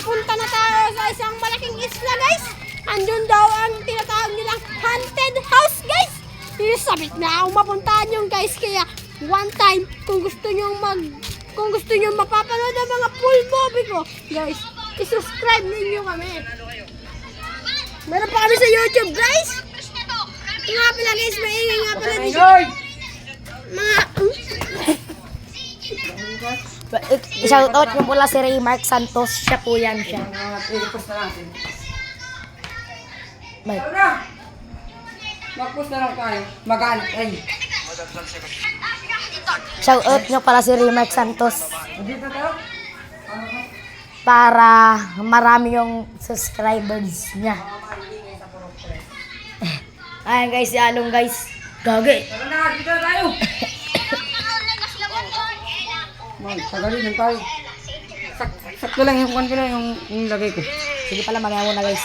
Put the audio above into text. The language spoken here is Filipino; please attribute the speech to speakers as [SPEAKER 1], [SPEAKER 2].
[SPEAKER 1] papunta na tayo sa isang malaking isla, guys. Andun daw ang tinatawag nilang haunted house, guys. Sabit na akong mapuntahan yung guys. Kaya one time, kung gusto nyo mapapanood ang mga full movie ko, guys, i-subscribe ninyo kami. Meron pa kami sa YouTube, guys. Nga pala, guys, maingay nga pala dito. Mga...
[SPEAKER 2] Shoutout nyo pala si Raymark Santos. Siya po yan siya.
[SPEAKER 3] I-post na natin.
[SPEAKER 2] Bye.
[SPEAKER 3] Mag-post na lang tayo. Mag-anak ay.
[SPEAKER 2] Shoutout nyo pala si Raymark Santos.
[SPEAKER 3] Dito tayo.
[SPEAKER 2] Para marami yung subscribers niya. Ayan guys, si Along guys. Gagi.
[SPEAKER 3] Tara na, dito na tayo. Tagalin lang tayo. Sakto lang yung kwan ko na yung lagay ko.
[SPEAKER 2] Sige pala, magaya mo na guys.